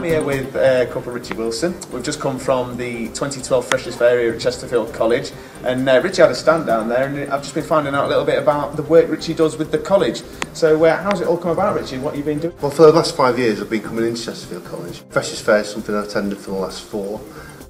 here with Corporal Richie Wilson. We've just come from the 2012 Freshers Fair here at Chesterfield College, and Richie had a stand down there, and I've just been finding out a little bit about the work Richie does with the college. So how's it all come about, Richie? What have you been doing? Well, for the last 5 years I've been coming into Chesterfield College. Freshers Fair is something I've attended for the last 4.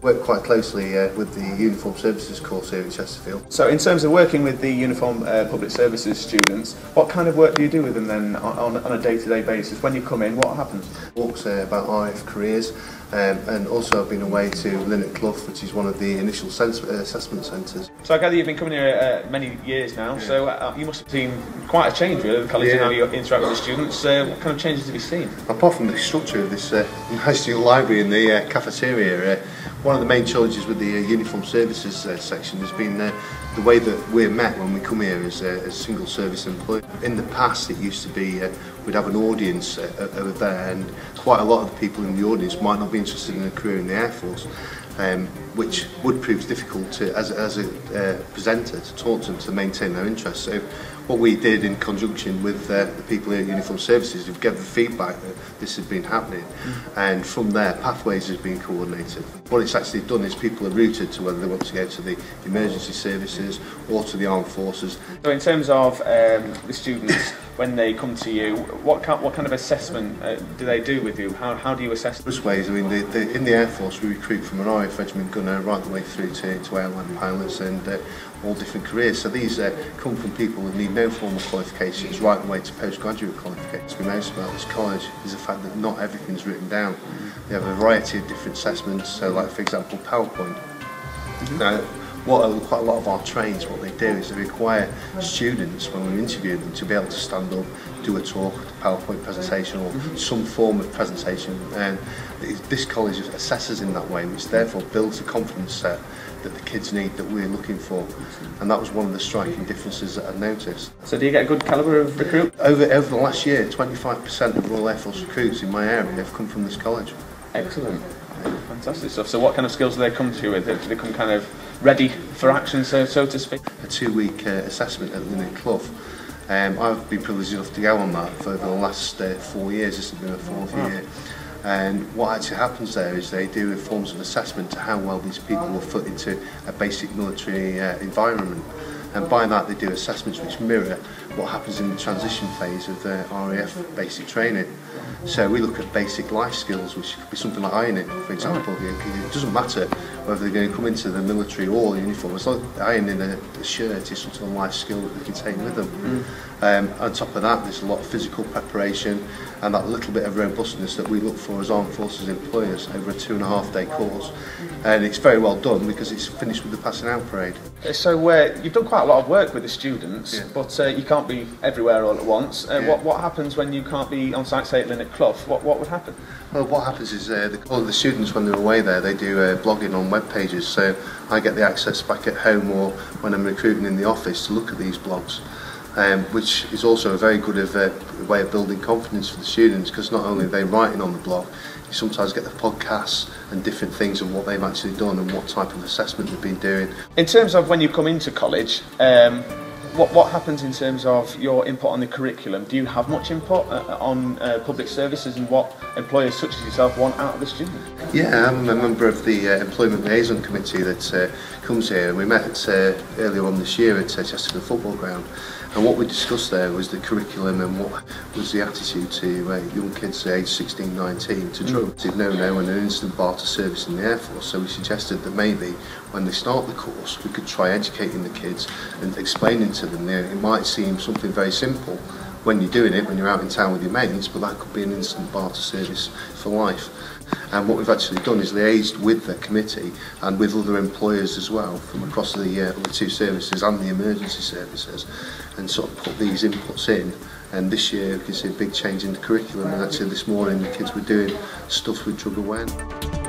Work quite closely with the Uniform Services course here at Chesterfield. So in terms of working with the Uniform Public Services students, what kind of work do you do with them then on a day-to-day basis? When you come in, what happens? Walks about RF careers, and also I've been away to Linnet Clough, which is one of the initial assessment centres. So I gather you've been coming here many years now, so you must have seen quite a change really with the college and how you interact with the students. What kind of changes have you seen? Apart from the structure of this nice new library in the cafeteria, one of the main challenges with the Uniform Services section has been the way that we're met when we come here as single service employees. In the past it used to be we'd have an audience over there, and quite a lot of the people in the audience might not be interested in a career in the Air Force, which would prove difficult to, as a presenter, to talk to them to maintain their interest. So what we did in conjunction with the people here at Uniform Services, we've given feedback that this had been happening, and from there pathways has been coordinated. What it's actually done is people are routed to whether they want to go to the emergency services or to the armed forces. So in terms of the students, when they come to you, what kind of assessment do they do with you? How do you assess them? There's ways. I mean, in the Air Force we recruit from an RAF regiment gunner right the way through to airline pilots and all different careers. So these come from people who need no formal qualifications right the way to postgraduate qualifications. What we most about this college is the fact that not everything's written down. We have a variety of different assessments, so like for example PowerPoint. Now, quite a lot of our trades, what they do is they require students, when we interview them, to be able to stand up, do a talk, a PowerPoint presentation or some form of presentation, and this college assesses in that way, which therefore builds the confidence set that the kids need, that we're looking for, and that was one of the striking differences that I noticed. So do you get a good calibre of recruit? Over the last year, 25% of Royal Air Force recruits in my area have come from this college. Excellent. Fantastic stuff. So what kind of skills do they come to you with? Do they come kind of ready for action, so to speak? A 2-week assessment at Linnet Clough. I've been privileged enough to go on that for the last 4 years. This has been the 4th year. And what actually happens there is they do forms of assessment to how well these people will fit into a basic military environment. And by that they do assessments which mirror what happens in the transition phase of the RAF basic training. So we look at basic life skills, which could be something like ironing, for example. It doesn't matter whether they're going to come into the military or the uniform, as long as ironing a shirt is some sort of life skill that they can take with them. On top of that, there's a lot of physical preparation and that little bit of robustness that we look for as armed forces employers over a 2.5-day course. And it's very well done because it's finished with the passing out parade. So you've done quite a lot of work with the students, but you can't be everywhere all at once. What happens when you can't be on site, say at Linnet Clough? What would happen? Well, what happens is all of the students, when they're away there, they do blogging on web pages, so I get the access back at home or when I'm recruiting in the office to look at these blogs. Which is also a very good way of building confidence for the students, because not only are they writing on the blog, you sometimes get the podcasts and different things of what they've actually done and what type of assessment they've been doing. In terms of when you come into college, what happens in terms of your input on the curriculum? Do you have much input on public services and what employers such as yourself want out of the student? Yeah, I'm a member of the Employment Liaison Committee that comes here. We met earlier on this year at Chesterfield Football Ground, and what we discussed there was the curriculum and what was the attitude to young kids aged 16, 19 to drugs. They've no and an instant bar to service in the Air Force, so we suggested that maybe when they start the course we could try educating the kids and explaining to them. It might seem something very simple when you're doing it, when you're out in town with your mates, but that could be an instant bar to service for life. And what we've actually done is liaised with the committee and with other employers as well from across the 2 services and the emergency services, and sort of put these inputs in. And this year we can see a big change in the curriculum, and actually this morning the kids were doing stuff with drug awareness.